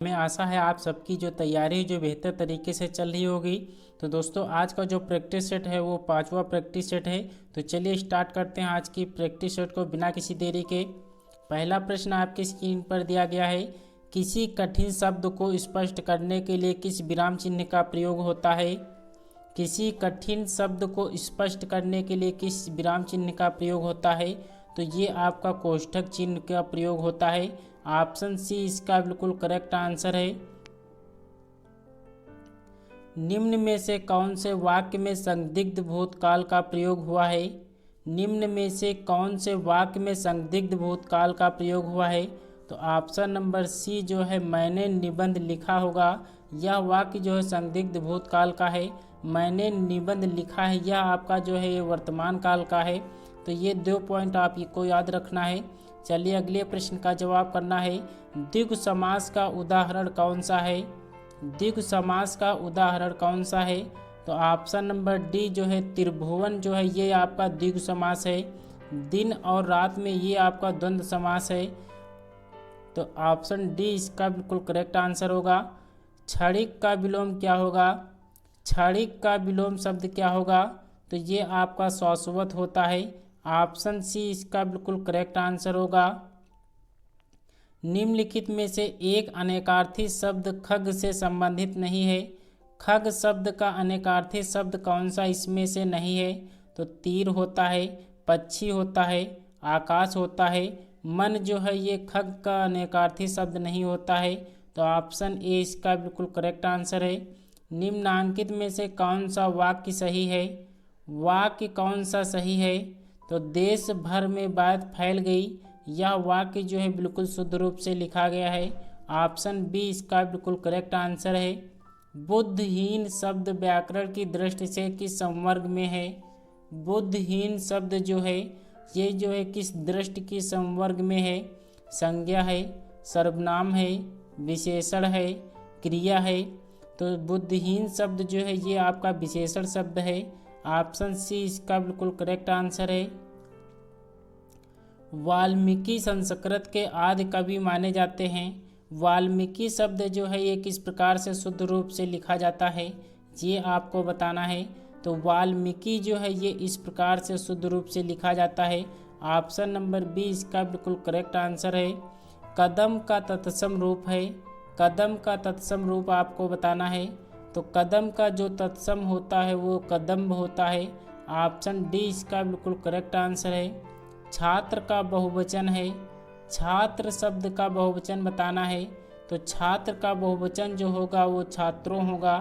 हमें आशा है आप सबकी जो तैयारी जो बेहतर तरीके से चल रही होगी। तो दोस्तों आज का जो प्रैक्टिस सेट है वो 5वां प्रैक्टिस सेट है। तो चलिए स्टार्ट करते हैं आज की प्रैक्टिस सेट को बिना किसी देरी के। पहला प्रश्न आपकी स्क्रीन पर दिया गया है, किसी कठिन शब्द को स्पष्ट करने के लिए किस विराम चिन्ह का प्रयोग होता है। किसी कठिन शब्द को स्पष्ट करने के लिए किस विराम चिन्ह का प्रयोग होता है। तो ये आपका कोष्ठक चिन्ह का प्रयोग होता है। ऑप्शन सी इसका बिल्कुल करेक्ट आंसर है। निम्न में से कौन से वाक्य में संदिग्ध भूतकाल का प्रयोग हुआ है। निम्न में से कौन से वाक्य में संदिग्ध भूतकाल का प्रयोग हुआ है। तो ऑप्शन नंबर सी जो है मैंने निबंध लिखा होगा, यह वाक्य जो है संदिग्ध भूतकाल का है। मैंने निबंध लिखा है यह आपका जो है ये वर्तमान काल का है। तो ये 2 पॉइंट आपको याद रखना है। चलिए अगले प्रश्न का जवाब करना है, द्विगु समास का उदाहरण कौन सा है। द्विगु समास का उदाहरण कौन सा है। तो ऑप्शन नंबर डी जो है त्रिभुवन जो है ये आपका द्विगु समास है। दिन और रात में ये आपका द्वंद्व समास है। तो ऑप्शन डी इसका बिल्कुल करेक्ट आंसर होगा। क्षणिक का विलोम क्या होगा। क्षणिक का विलोम शब्द क्या होगा। तो ये आपका शाश्वत होता है। ऑप्शन सी इसका बिल्कुल करेक्ट आंसर होगा। निम्नलिखित में से एक अनेकार्थी शब्द खग से संबंधित नहीं है। खग शब्द का अनेकार्थी शब्द कौन सा इसमें से नहीं है। तो तीर होता है, पक्षी होता है, आकाश होता है। मन जो है ये खग का अनेकार्थी शब्द नहीं होता है। तो ऑप्शन ए इसका बिल्कुल करेक्ट आंसर है। निम्नांकित में से कौन सा वाक्य सही है। वाक्य कौन सा सही है। तो देश भर में बात फैल गई, यह वाक्य जो है बिल्कुल शुद्ध रूप से लिखा गया है। ऑप्शन बी इसका बिल्कुल करेक्ट आंसर है। बुद्धिहीन शब्द व्याकरण की दृष्टि से किस संवर्ग में है। बुद्धिहीन शब्द जो है ये जो है किस दृष्टि की संवर्ग में है। संज्ञा है, सर्वनाम है, विशेषण है, क्रिया है। तो बुद्धिहीन शब्द जो है ये आपका विशेषण शब्द है। ऑप्शन सी इसका बिल्कुल करेक्ट आंसर है। वाल्मीकि संस्कृत के आदि कवि माने जाते हैं। वाल्मीकि शब्द जो है ये किस प्रकार से शुद्ध रूप से लिखा जाता है ये आपको बताना है। तो वाल्मीकि जो है ये इस प्रकार से शुद्ध रूप से लिखा जाता है। ऑप्शन नंबर बी इसका बिल्कुल करेक्ट आंसर है। कदम का तत्सम रूप है। कदम का तत्सम रूप आपको बताना है। तो कदम का जो तत्सम होता है वो कदम्ब होता है। ऑप्शन डी इसका बिल्कुल करेक्ट आंसर है। छात्र का बहुवचन है। छात्र शब्द का बहुवचन बताना है। तो छात्र का बहुवचन जो होगा वो छात्रों होगा।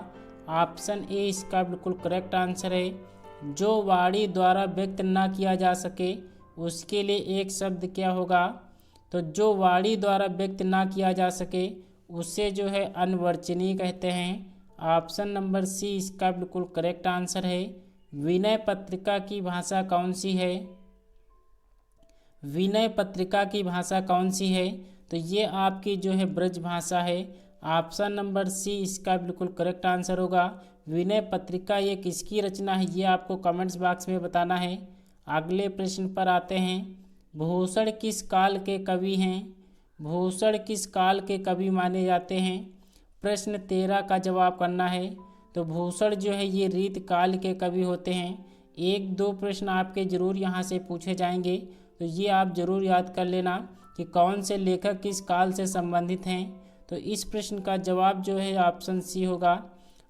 ऑप्शन ए इसका बिल्कुल करेक्ट आंसर है। जो वाणी द्वारा व्यक्त ना किया जा सके उसके लिए एक शब्द क्या होगा। तो जो वाणी द्वारा व्यक्त ना किया जा सके उसे जो है अनवर्चनीय कहते हैं। ऑप्शन नंबर सी इसका बिल्कुल करेक्ट आंसर है। विनय पत्रिका की भाषा कौन सी है। विनय पत्रिका की भाषा कौन सी है। तो ये आपकी जो है ब्रज भाषा है। ऑप्शन नंबर सी इसका बिल्कुल करेक्ट आंसर होगा। विनय पत्रिका ये किसकी रचना है ये आपको कमेंट्स बॉक्स में बताना है। अगले प्रश्न पर आते हैं, भूषण किस काल के कवि हैं। भूषण किस काल के कवि माने जाते हैं। प्रश्न 13 का जवाब करना है। तो भूषण जो है ये रीत काल के कवि होते हैं। 1-2 प्रश्न आपके ज़रूर यहाँ से पूछे जाएंगे, तो ये आप ज़रूर याद कर लेना कि कौन से लेखक किस काल से संबंधित हैं। तो इस प्रश्न का जवाब जो है ऑप्शन सी होगा।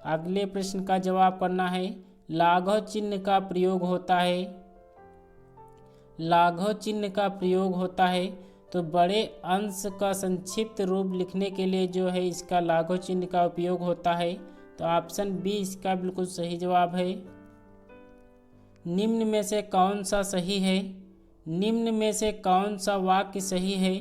अगले प्रश्न का जवाब करना है, लाघव चिन्ह का प्रयोग होता है। लाघव चिन्ह का प्रयोग होता है। तो बड़े अंश का संक्षिप्त रूप लिखने के लिए जो है इसका लाघव चिन्ह का उपयोग होता है। तो ऑप्शन बी इसका बिल्कुल सही जवाब है। निम्न में से कौन सा सही है। निम्न में से कौन सा वाक्य सही है।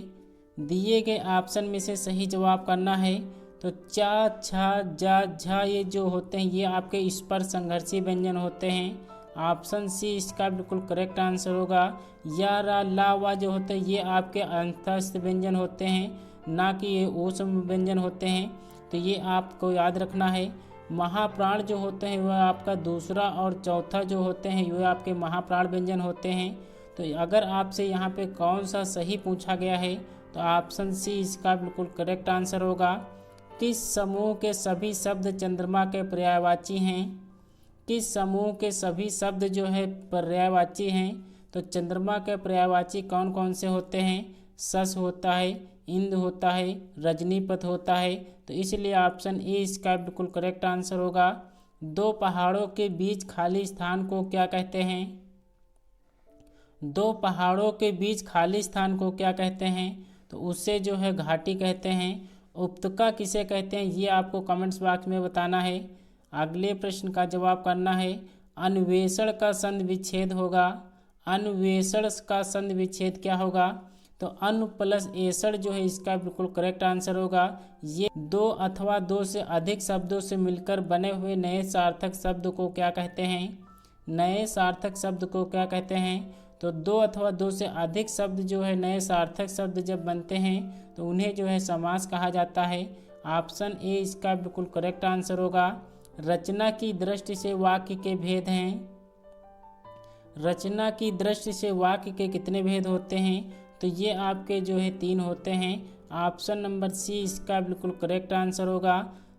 दिए गए ऑप्शन में से सही जवाब करना है। तो चा, छा, जा, झा ये जो होते हैं ये आपके स्पर्श संघर्षी व्यंजन होते हैं। ऑप्शन सी इसका बिल्कुल करेक्ट आंसर होगा। या, रा, ला, वा जो होते हैं ये आपके अंतस्थ व्यंजन होते हैं, ना कि ये ऊष्म व्यंजन होते हैं। तो ये आपको याद रखना है। महाप्राण जो होते हैं वह आपका दूसरा और चौथा जो होते हैं वह आपके महाप्राण व्यंजन होते हैं। तो अगर आपसे यहाँ पे कौन सा सही पूछा गया है तो ऑप्शन सी इसका बिल्कुल करेक्ट आंसर होगा। किस समूह के सभी शब्द चंद्रमा के पर्यायवाची हैं? किस समूह के सभी शब्द जो है पर्यायवाची हैं? तो चंद्रमा के पर्यायवाची कौन कौन से होते हैं? शश होता है, इंद्र होता है, रजनीपथ होता है। तो इसलिए ऑप्शन ए इसका बिल्कुल करेक्ट आंसर होगा। दो पहाड़ों के बीच खाली स्थान को क्या कहते हैं? दो पहाड़ों के बीच खाली स्थान को क्या कहते हैं? तो उसे जो है घाटी कहते हैं। उपत्यका किसे कहते हैं, ये आपको कमेंट्स बॉक्स में बताना है। अगले प्रश्न का जवाब करना है। अन्वेषण का संधि विच्छेद होगा। अन्वेषण का संधि विच्छेद क्या होगा? तो अनु प्लस एषण जो है इसका बिल्कुल करेक्ट आंसर होगा। ये दो अथवा दो से अधिक शब्दों से मिलकर बने हुए नए सार्थक शब्द को क्या कहते हैं? नए सार्थक शब्द को क्या कहते हैं? तो दो अथवा दो से अधिक शब्द जो है नए सार्थक शब्द जब बनते हैं तो उन्हें जो है समास कहा जाता है। ऑप्शन ए इसका बिल्कुल करेक्ट आंसर होगा। रचना की दृष्टि से वाक्य के भेद हैं। रचना की दृष्टि से वाक्य के कितने भेद होते हैं? तो ये आपके जो है 3 होते हैं। ऑप्शन नंबर सी इसका बिल्कुल करेक्ट आंसर होगा।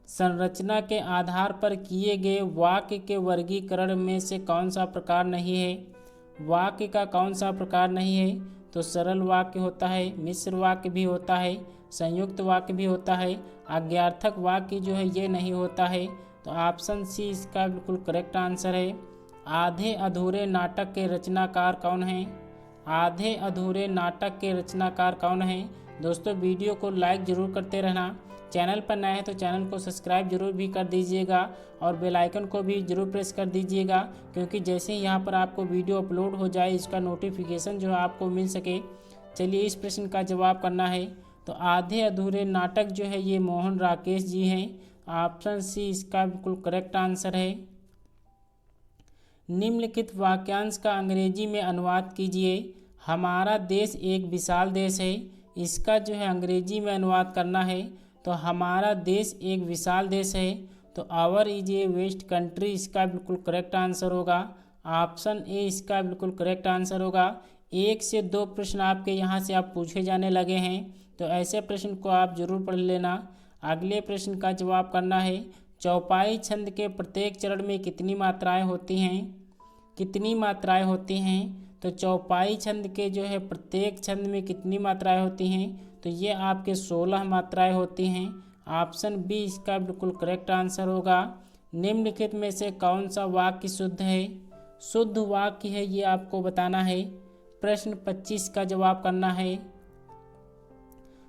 संरचना के आधार पर किए गए वाक्य के वर्गीकरण में से कौन सा प्रकार नहीं है? वाक्य का कौन सा प्रकार नहीं है? तो सरल वाक्य होता है, मिश्र वाक्य भी होता है, संयुक्त वाक्य भी होता है, आज्ञार्थक वाक्य जो है ये नहीं होता है। तो ऑप्शन सी इसका बिल्कुल करेक्ट आंसर है। आधे अधूरे नाटक के रचनाकार कौन हैं? आधे अधूरे नाटक के रचनाकार कौन हैं? दोस्तों वीडियो को लाइक ज़रूर करते रहना। चैनल पर नए हैं तो चैनल को सब्सक्राइब जरूर भी कर दीजिएगा और बेल आइकन को भी जरूर प्रेस कर दीजिएगा, क्योंकि जैसे ही यहाँ पर आपको वीडियो अपलोड हो जाए इसका नोटिफिकेशन जो है आपको मिल सके। चलिए इस प्रश्न का जवाब करना है। तो आधे अधूरे नाटक जो है ये मोहन राकेश जी हैं। ऑप्शन सी इसका बिल्कुल करेक्ट आंसर है। निम्नलिखित वाक्यांश का अंग्रेजी में अनुवाद कीजिए। हमारा देश एक विशाल देश है, इसका जो है अंग्रेजी में अनुवाद करना है। तो हमारा देश एक विशाल देश है, तो our is a vast country इसका बिल्कुल करेक्ट आंसर होगा। ऑप्शन ए इसका बिल्कुल करेक्ट आंसर होगा। 1 से 2 प्रश्न आपके यहाँ से आप पूछे जाने लगे हैं, तो ऐसे प्रश्न को आप जरूर पढ़ लेना। अगले प्रश्न का जवाब करना है। चौपाई छंद के प्रत्येक चरण में कितनी मात्राएं होती हैं? कितनी मात्राएं होती हैं? तो चौपाई छंद के जो है प्रत्येक छंद में कितनी मात्राएं होती हैं? तो ये आपके 16 मात्राएं होती हैं। ऑप्शन बी इसका बिल्कुल करेक्ट आंसर होगा। निम्नलिखित में से कौन सा वाक्य शुद्ध है? शुद्ध वाक्य है ये आपको बताना है। प्रश्न 25 का जवाब करना है।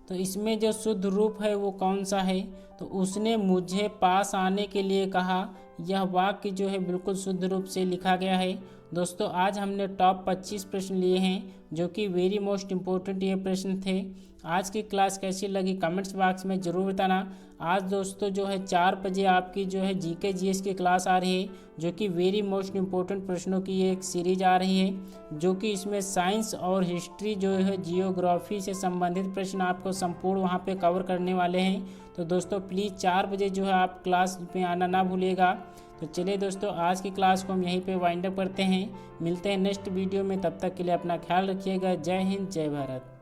तो इसमें जो शुद्ध रूप है वो कौन सा है? तो उसने मुझे पास आने के लिए कहा। यह वाक्य जो है बिल्कुल शुद्ध रूप से लिखा गया है। दोस्तों आज हमने टॉप 25 प्रश्न लिए हैं, जो कि वेरी मोस्ट इम्पोर्टेंट ये प्रश्न थे। आज की क्लास कैसी लगी कमेंट्स बॉक्स में ज़रूर बताना। आज दोस्तों जो है 4 बजे आपकी जो है जीके जीएस की क्लास आ रही है, जो कि वेरी मोस्ट इम्पोर्टेंट प्रश्नों की एक सीरीज आ रही है, जो कि इसमें साइंस और हिस्ट्री जो है जियोग्राफी से संबंधित प्रश्न आपको संपूर्ण वहाँ पे कवर करने वाले हैं। तो दोस्तों प्लीज़ 4 बजे जो है आप क्लास में आना ना भूलिएगा। तो चलिए दोस्तों आज की क्लास को हम यहीं पे वाइंड अप करते हैं। मिलते हैं नेक्स्ट वीडियो में, तब तक के लिए अपना ख्याल रखिएगा। जय हिंद, जय भारत।